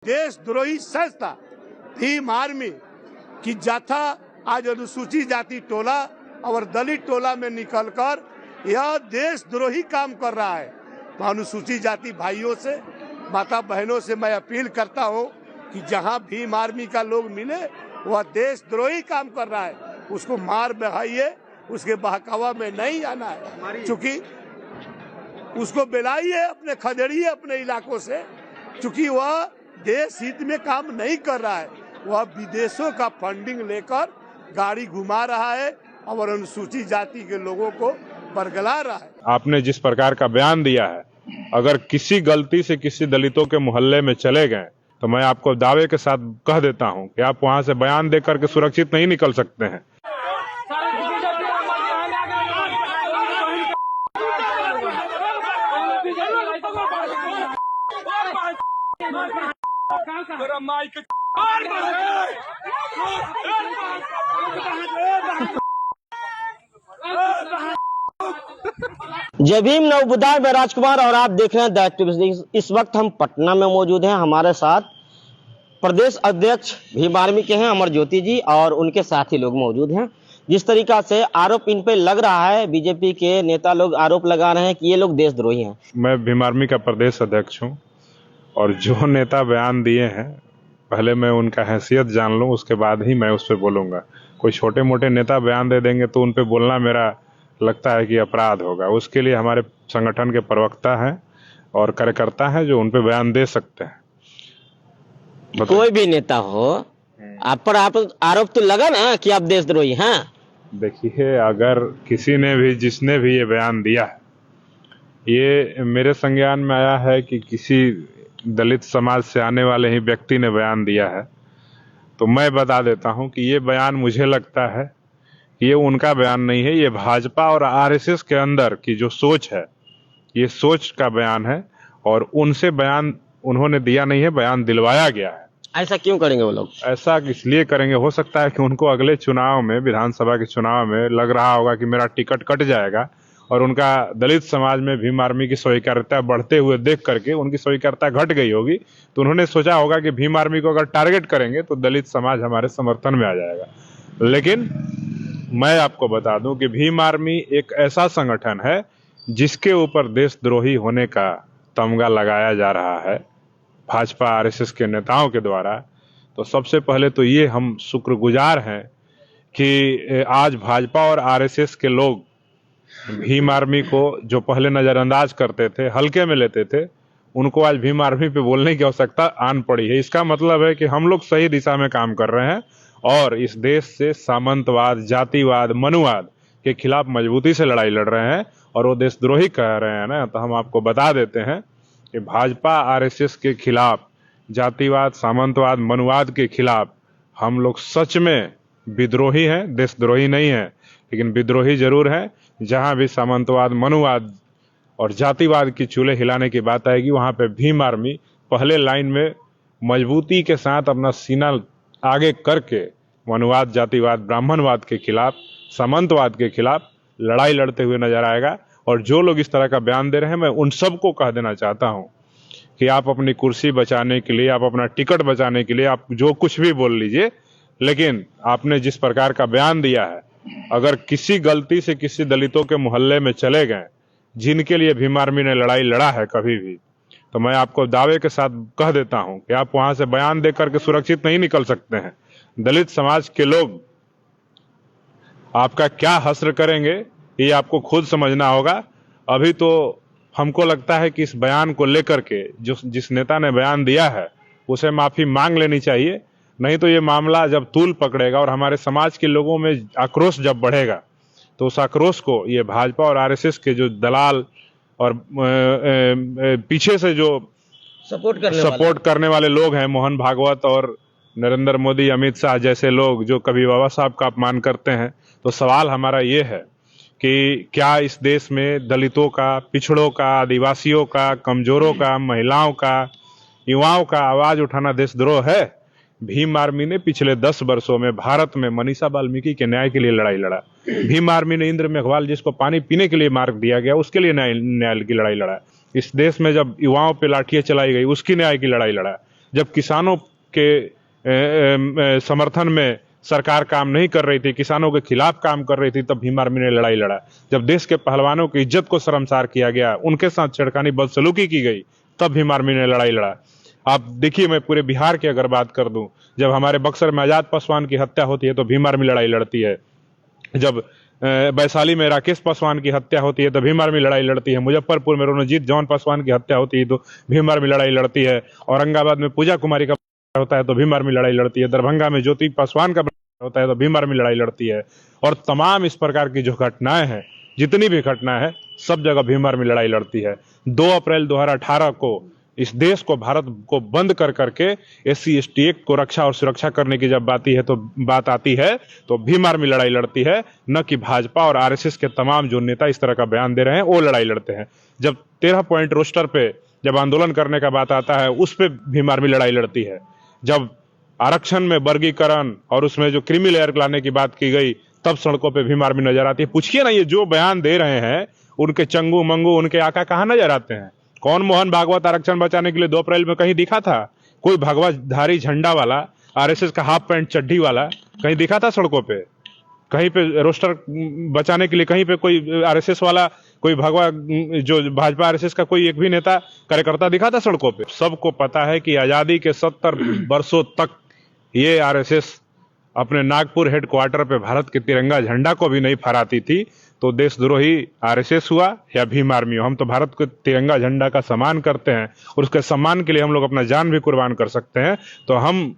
देशद्रोही संस्था भीम आर्मी की जथा आज अनुसूचित जाति टोला और दलित टोला में निकलकर यह देशद्रोही काम कर रहा है। तो अनुसूचित जाति भाइयों से, माता बहनों से मैं अपील करता हूं कि जहां भीम आर्मी का लोग मिले वह देशद्रोही काम कर रहा है, उसको मार बहाइए, उसके बहकावा में नहीं आना है। चूंकि उसको बेलाइए, अपने खदेड़िए अपने इलाकों से, चूंकि वह देश हित में काम नहीं कर रहा है, वह विदेशों का फंडिंग लेकर गाड़ी घुमा रहा है और अनुसूचित जाति के लोगों को बरगला रहा है। आपने जिस प्रकार का बयान दिया है, अगर किसी गलती से किसी दलितों के मोहल्ले में चले गए तो मैं आपको दावे के साथ कह देता हूं कि आप वहां से बयान देकर के सुरक्षित नहीं निकल सकते हैं। जय भीम। नवबुद्धार में राजकुमार और आप देख रहे हैं द एक्टिविस्ट। इस वक्त हम पटना में मौजूद हैं। हमारे साथ प्रदेश अध्यक्ष भीम आर्मी के हैं अमर ज्योति जी, और उनके साथी लोग मौजूद हैं। जिस तरीका से आरोप इन पे लग रहा है, बीजेपी के नेता लोग आरोप लगा रहे हैं कि ये लोग देशद्रोही हैं। मैं भीम आर्मी का प्रदेश अध्यक्ष हूं और जो नेता बयान दिए हैं पहले मैं उनका हैसियत जान लूं, उसके बाद ही मैं उस पर बोलूंगा। कोई छोटे मोटे नेता बयान दे देंगे तो उन पे बोलना मेरा लगता है कि अपराध होगा। उसके लिए हमारे संगठन के प्रवक्ता हैं और कार्यकर्ता हैं जो उन पे बयान दे सकते हैं। कोई भी नेता हो, आप पर आरोप तो लगा ना कि आप देशद्रोही हैं। देखिए, अगर किसी ने भी, जिसने भी ये बयान दिया है, ये मेरे संज्ञान में आया है कि किसी दलित समाज से आने वाले ही व्यक्ति ने बयान दिया है, तो मैं बता देता हूं कि ये बयान मुझे लगता है कि ये उनका बयान नहीं है। ये भाजपा और आरएसएस के अंदर की जो सोच है, ये सोच का बयान है और उनसे बयान उन्होंने दिया नहीं है, बयान दिलवाया गया है। ऐसा क्यों करेंगे वो लोग? ऐसा इसलिए करेंगे, हो सकता है कि उनको अगले चुनाव में, विधानसभा के चुनाव में लग रहा होगा कि मेरा टिकट कट जाएगा और उनका दलित समाज में भीम आर्मी की स्वीकार्यता बढ़ते हुए देख करके उनकी स्वीकार्यता घट गई होगी, तो उन्होंने सोचा होगा कि भीम आर्मी को अगर टारगेट करेंगे तो दलित समाज हमारे समर्थन में आ जाएगा। लेकिन मैं आपको बता दूं कि भीम आर्मी एक ऐसा संगठन है जिसके ऊपर देशद्रोही होने का तमगा लगाया जा रहा है भाजपा आरएसएस के नेताओं के द्वारा। तो सबसे पहले तो ये हम शुक्रगुजार हैं कि आज भाजपा और आरएसएस के लोग भीम आर्मी को जो पहले नजरअंदाज करते थे, हल्के में लेते थे, उनको आज भीम आर्मी पे बोलने की आवश्यकता आन पड़ी है। इसका मतलब है कि हम लोग सही दिशा में काम कर रहे हैं और इस देश से सामंतवाद, जातिवाद, मनुवाद के खिलाफ मजबूती से लड़ाई लड़ रहे हैं। और वो देशद्रोही कह रहे हैं ना, तो हम आपको बता देते हैं कि भाजपा आरएसएस के खिलाफ, जातिवाद, सामंतवाद, मनुवाद के खिलाफ हम लोग सच में विद्रोही हैं, देशद्रोही नहीं है, लेकिन विद्रोही जरूर है। जहां भी सामंतवाद, मनुवाद और जातिवाद की चूल्हे हिलाने की बात आएगी, वहां पे भीम आर्मी पहले लाइन में मजबूती के साथ अपना सीना आगे करके मनुवाद, जातिवाद, ब्राह्मणवाद के खिलाफ, सामंतवाद के खिलाफ लड़ाई लड़ते हुए नजर आएगा। और जो लोग इस तरह का बयान दे रहे हैं, मैं उन सबको कह देना चाहता हूं कि आप अपनी कुर्सी बचाने के लिए, आप अपना टिकट बचाने के लिए आप जो कुछ भी बोल लीजिए, लेकिन आपने जिस प्रकार का बयान दिया है, अगर किसी गलती से किसी दलितों के मोहल्ले में चले गए जिनके लिए भीम आर्मी ने लड़ाई लड़ा है कभी भी, तो मैं आपको दावे के साथ कह देता हूं कि आप वहां से बयान देकर के सुरक्षित नहीं निकल सकते हैं। दलित समाज के लोग आपका क्या हश्र करेंगे ये आपको खुद समझना होगा। अभी तो हमको लगता है कि इस बयान को लेकर के जिस नेता ने बयान दिया है उसे माफी मांग लेनी चाहिए, नहीं तो ये मामला जब तूल पकड़ेगा और हमारे समाज के लोगों में आक्रोश जब बढ़ेगा, तो उस आक्रोश को ये भाजपा और आरएसएस के जो दलाल और पीछे से जो सपोर्ट करने वाले लोग हैं, मोहन भागवत और नरेंद्र मोदी, अमित शाह जैसे लोग जो कभी बाबा साहब का अपमान करते हैं, तो सवाल हमारा ये है कि क्या इस देश में दलितों का, पिछड़ों का, आदिवासियों का, कमजोरों का, महिलाओं का, युवाओं का आवाज उठाना देशद्रोह है? भीम आर्मी ने पिछले 10 वर्षों में भारत में मनीषा वाल्मीकि के न्याय के लिए लड़ाई लड़ा। भीम आर्मी ने इंद्र मेघवाल जिसको पानी पीने के लिए मार दिया गया, उसके लिए न्याय की लड़ाई लड़ा। इस देश में जब युवाओं पे लाठियां चलाई गई, उसकी न्याय की लड़ाई लड़ा। जब किसानों के समर्थन में सरकार काम नहीं कर रही थी, किसानों के खिलाफ काम कर रही थी, तब भीम आर्मी ने लड़ाई लड़ा। जब देश के पहलवानों की इज्जत को शर्मसार किया गया, उनके साथ छेड़खानी बदसलूकी की गई, तब भीम आर्मी ने लड़ाई लड़ा। आप देखिए, मैं पूरे बिहार की अगर बात कर दूं, जब हमारे बक्सर में आजाद पासवान की हत्या होती है तो भीम आर्मी लड़ाई लड़ती है। जब वैशाली में राकेश पासवान की हत्या होती है तो भीम आर्मी लड़ाई लड़ती है। मुजफ्फरपुर में रणजीत जौन पासवान की हत्या होती है तो भीम आर्मी लड़ाई लड़ती है। औरंगाबाद में पूजा कुमारी का होता है तो भीम आर्मी लड़ाई लड़ती है। दरभंगा में ज्योति पासवान का होता है तो भीम आर्मी लड़ाई लड़ती है। और तमाम इस प्रकार की जो घटनाएं हैं, जितनी भी घटना है, सब जगह भीम आर्मी लड़ाई लड़ती है। 2 अप्रैल 2018 को इस देश को, भारत को बंद कर करके SC ST एक्ट को रक्षा और सुरक्षा करने की जब बात आती है तो भीम आर्मी लड़ाई लड़ती है, न कि भाजपा और RSS के तमाम जो नेता इस तरह का बयान दे रहे हैं वो लड़ाई लड़ते हैं। जब 13 पॉइंट रोस्टर पे जब आंदोलन करने का बात आता है, उस पे भीम आर्मी लड़ाई लड़ती है। जब आरक्षण में वर्गीकरण और उसमें जो क्रीमी लेयर लाने की बात की गई, तब सड़कों पे भीम आर्मी नजर आती है। पूछिए ना, ये जो बयान दे रहे हैं, उनके चंगू मंगू, उनके आका कहाँ नजर आते हैं? कौन मोहन भागवत आरक्षण बचाने के लिए 2 अप्रैल में कहीं दिखा था? कोई भगवाधारी झंडा वाला, RSS का हाफ पैंट चड्ढी वाला कहीं दिखा था सड़कों पे? कहीं पे रोस्टर बचाने के लिए कहीं पे कोई RSS वाला, कोई भगवा, जो भाजपा RSS का कोई एक भी नेता कार्यकर्ता दिखा था सड़कों पे? सबको पता है कि आजादी के 70 वर्षों तक ये RSS अपने नागपुर हेडक्वार्टर पे भारत के तिरंगा झंडा को भी नहीं फहराती थी। तो देशद्रोही RSS हुआ या भीम आर्मी हो, हम तो भारत के तिरंगा झंडा का सम्मान करते हैं और उसके सम्मान के लिए हम लोग अपना जान भी कुर्बान कर सकते हैं। तो हम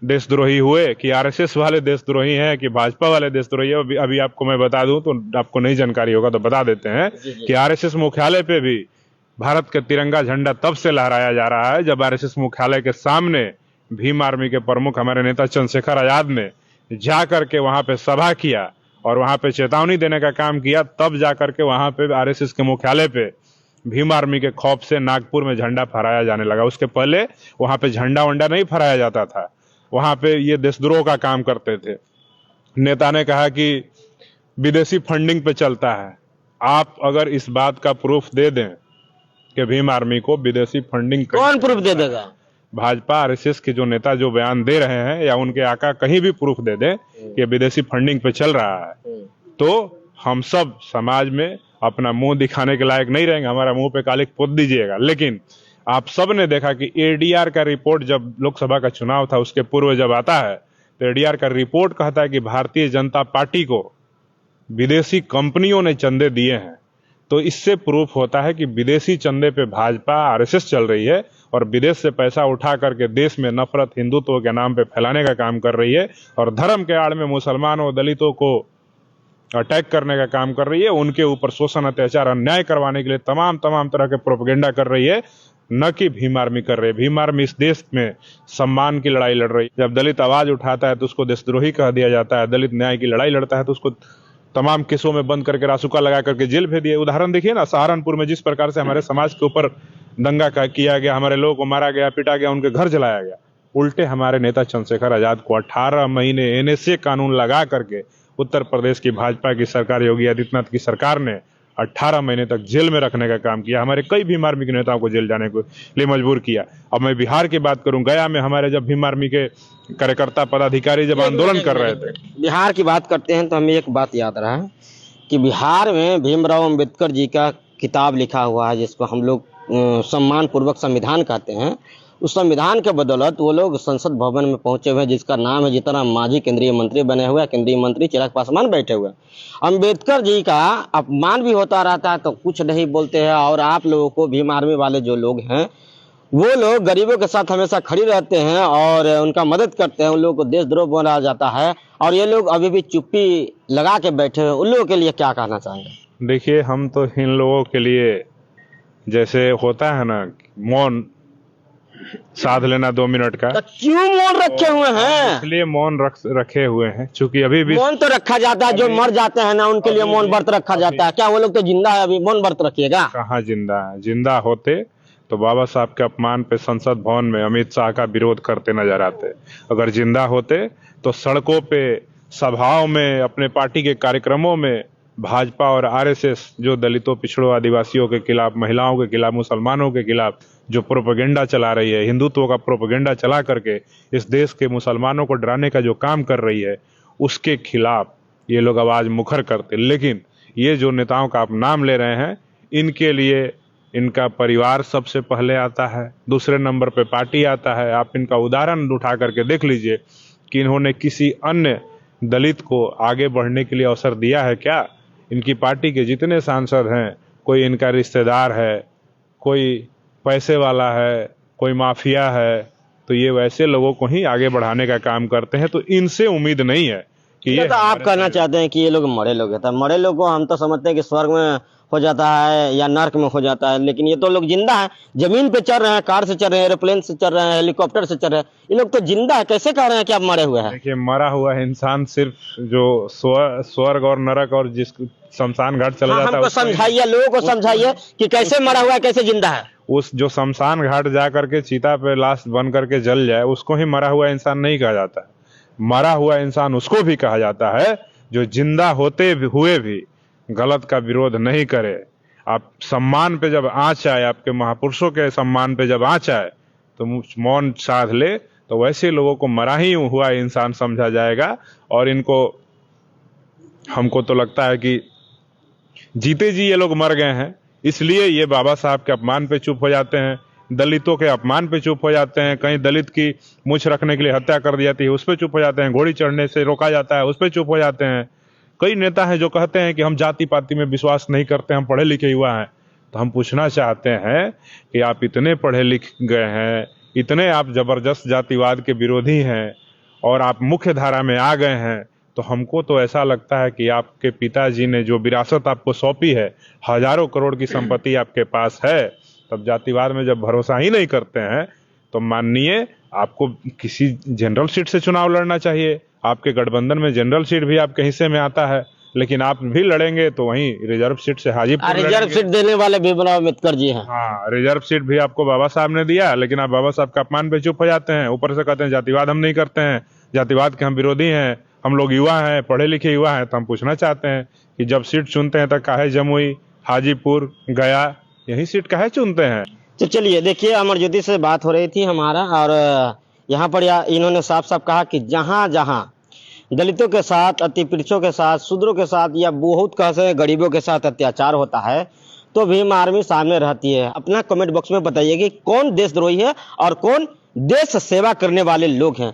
देशद्रोही हुए कि RSS वाले देशद्रोही हैं कि भाजपा वाले देशद्रोही है? अभी आपको मैं बता दूं तो आपको नहीं जानकारी होगा तो बता देते हैं कि RSS मुख्यालय पे भी भारत का तिरंगा झंडा तब से लहराया जा रहा है जब RSS मुख्यालय के सामने भीम आर्मी के प्रमुख हमारे नेता चंद्रशेखर आजाद ने जा करके वहां पे सभा किया और वहां पे चेतावनी देने का काम किया। तब जा करके वहां पे RSS के मुख्यालय पे भीम आर्मी के खौफ से नागपुर में झंडा फहराया जाने लगा। उसके पहले वहां पे झंडा वंडा नहीं फहराया जाता था, वहां पे ये देशद्रोह का काम करते थे। नेता ने कहा कि विदेशी फंडिंग पे चलता है। आप अगर इस बात का प्रूफ दे दें कि भीम आर्मी को विदेशी फंडिंग, कौन प्रूफ दे देगा? भाजपा RSS के जो नेता जो बयान दे रहे हैं या उनके आका कहीं भी प्रूफ दे दें कि विदेशी फंडिंग पे चल रहा है, तो हम सब समाज में अपना मुंह दिखाने के लायक नहीं रहेंगे, हमारा मुंह पे कालिक पोत दीजिएगा। लेकिन आप सब ने देखा कि ADR का रिपोर्ट जब लोकसभा का चुनाव था उसके पूर्व जब आता है तो ADR का रिपोर्ट कहता है कि भारतीय जनता पार्टी को विदेशी कंपनियों ने चंदे दिए हैं। तो इससे प्रूफ होता है कि विदेशी चंदे पे भाजपा RSS चल रही है और विदेश से पैसा उठा करके देश में नफरत, हिंदुत्व के नाम पे फैलाने का काम कर रही है और धर्म के आड़ में मुसलमानों और दलितों को अटैक करने का काम कर रही है। उनके ऊपर शोषण, अत्याचार, अन्याय करवाने के लिए तमाम तरह के प्रोपेगेंडा कर रही है, न कि भीम आर्मी कर रही है। भीम आर्मी इस देश में सम्मान की लड़ाई लड़ रही है। जब दलित आवाज उठाता है तो उसको देशद्रोही कह दिया जाता है, दलित न्याय की लड़ाई लड़ता है तो उसको तमाम केसों में बंद करके रासुका लगा करके जेल भेज दिया। उदाहरण देखिए ना, सहारनपुर में जिस प्रकार से हमारे समाज के ऊपर दंगा किया गया, हमारे लोगों को मारा गया, पिटा गया, उनके घर जलाया गया। उल्टे हमारे नेता चंद्रशेखर आजाद को 18 महीने NSA कानून लगा करके उत्तर प्रदेश की भाजपा की सरकार, योगी आदित्यनाथ की सरकार ने 18 महीने तक जेल में रखने का काम किया। हमारे कई भीम आर्मी के नेताओं को जेल जाने के लिए मजबूर किया। अब मैं बिहार की बात करूं, गया में हमारे जब भीम आर्मी के कार्यकर्ता पदाधिकारी जब आंदोलन कर रहे थे, बिहार की बात करते हैं तो हमें एक बात याद रहा है कि बिहार में भीमराव अंबेडकर जी का किताब लिखा हुआ है जिसको हम लोग सम्मान पूर्वक संविधान कहते हैं। उस संविधान के बदौलत वो लोग संसद भवन में पहुंचे हुए हैं जिसका नाम है जीतन राम मांझी केंद्रीय मंत्री बने हुए, केंद्रीय मंत्री चिराग पासवान बैठे हुए। अंबेडकर जी का अपमान भी होता रहता है तो कुछ नहीं बोलते हैं। और आप लोगों को भीम आर्मी वाले जो लोग हैं वो लोग गरीबों के साथ हमेशा खड़ी रहते हैं और उनका मदद करते हैं। उन लोगों को देशद्रोह बनाया जाता है और ये लोग अभी भी चुप्पी लगा के बैठे हैं। उन लोगों के लिए क्या कहना चाहेंगे? देखिए, हम तो इन लोगों के लिए जैसे होता है ना मौन साध लेना 2 मिनट का, तो क्यों मौन रखे हुए हैं? इसलिए मौन रखे हुए हैं चूंकि अभी भी मौन तो रखा जाता है। जो मर जाते हैं ना उनके लिए मौन व्रत रखा जाता है। क्या वो लोग तो जिंदा है, अभी मौन व्रत रखिएगा? कहाँ जिंदा है? जिंदा होते तो बाबा साहब के अपमान पे संसद भवन में अमित शाह का विरोध करते नजर आते। अगर जिंदा होते तो सड़कों पे, सभाओं में, अपने पार्टी के कार्यक्रमों में भाजपा और RSS जो दलितों, पिछड़ों, आदिवासियों के खिलाफ, महिलाओं के खिलाफ, मुसलमानों के खिलाफ जो प्रोपेगेंडा चला रही है, हिंदुत्व का प्रोपेगेंडा चला करके इस देश के मुसलमानों को डराने का जो काम कर रही है, उसके खिलाफ ये लोग आवाज मुखर करते। लेकिन ये जो नेताओं का आप नाम ले रहे हैं, इनके लिए इनका परिवार सबसे पहले आता है, दूसरे नंबर पे पार्टी आता है। आप इनका उदाहरण उठा करके देख लीजिए कि इन्होंने किसी अन्य दलित को आगे बढ़ने के लिए अवसर दिया है क्या? इनकी पार्टी के जितने सांसद हैं, कोई इनका रिश्तेदार है, कोई पैसे वाला है, कोई माफिया है, तो ये वैसे लोगों को ही आगे बढ़ाने का काम करते हैं। तो इनसे उम्मीद नहीं है कि ये तो आप कहना चाहते हैं कि ये लोग मरे लोग हैं। मरे लोग को हम तो समझते हैं कि स्वर्ग में हो जाता है या नर्क में हो जाता है, लेकिन ये तो लोग जिंदा हैं, जमीन पे चल रहे हैं, कार से चल रहे हैं, एरोप्लेन से चल रहे हैं, हेलीकॉप्टर से चल रहे हैं। ये लोग तो जिंदा है, कैसे कह रहे हैं कि आप मरे हुए हैं? देखिए, मरा हुआ इंसान सिर्फ जो स्वर्ग और नरक और जिस शमशान घाट चला जाता है, हमको समझाइए, लोगों को समझाइए कि कैसे मरा हुआ है, कैसे जिंदा है। उस जो शमशान घाट जा करके चीता पे लाश बन करके जल जाए, उसको ही मरा हुआ इंसान नहीं कहा जाता है। मरा हुआ इंसान उसको भी कहा जाता है जो जिंदा होते हुए भी गलत का विरोध नहीं करे। आप सम्मान पे जब आँच आए, आपके महापुरुषों के सम्मान पे जब आँच आए, तो मौन साध ले, तो वैसे लोगों को मरा ही हुआ इंसान समझा जाएगा। और इनको, हमको तो लगता है कि जीते जी ये लोग मर गए हैं, इसलिए ये बाबा साहब के अपमान पे चुप हो जाते हैं, दलितों के अपमान पे चुप हो जाते हैं। कहीं दलित की मूछ रखने के लिए हत्या कर दी जाती है, उस पर चुप हो जाते हैं। घोड़ी चढ़ने से रोका जाता है, उस पर चुप हो जाते हैं। कई नेता हैं जो कहते हैं कि हम जाति पाति में विश्वास नहीं करते, हम पढ़े लिखे युवा हैं। तो हम पूछना चाहते हैं कि आप इतने पढ़े लिख गए हैं, इतने आप जबरदस्त जातिवाद के विरोधी हैं और आप मुख्य धारा में आ गए हैं, तो हमको तो ऐसा लगता है कि आपके पिताजी ने जो विरासत आपको सौंपी है, हजारों करोड़ की संपत्ति आपके पास है, तब जातिवाद में जब भरोसा ही नहीं करते हैं, तो माननीय आपको किसी जनरल सीट से चुनाव लड़ना चाहिए। आपके गठबंधन में जनरल सीट भी आपके हिस्से में आता है, लेकिन आप भी लड़ेंगे तो वहीं रिजर्व सीट से हाजीपुर रिजर्व सीट देने वाले भीमराव अम्बेडकर जी हैं। हाँ, रिजर्व सीट भी आपको बाबा साहब ने दिया, लेकिन आप बाबा साहब का अपमान पे चुप हो जाते हैं। ऊपर से कहते हैं जातिवाद हम नहीं करते हैं, जातिवाद के हम विरोधी हैं, हम लोग युवा हैं, पढ़े लिखे युवा हैं। तो हम पूछना चाहते हैं कि जब सीट चुनते हैं तो काहे जमुई, हाजीपुर, गया, यही सीट काहे चुनते हैं? तो चलिए देखिए, अमर ज्योति से बात हो रही थी हमारा, और यहाँ पर इन्होंने साफ साफ कहा कि जहाँ जहाँ दलितों के साथ, अति पीड़ितों के साथ, शूद्रों के साथ या बहुत कह गरीबों के साथ अत्याचार होता है, तो भीम आर्मी सामने रहती है। अपना कमेंट बॉक्स में बताइए कि कौन देशद्रोही है और कौन देश सेवा करने वाले लोग हैं।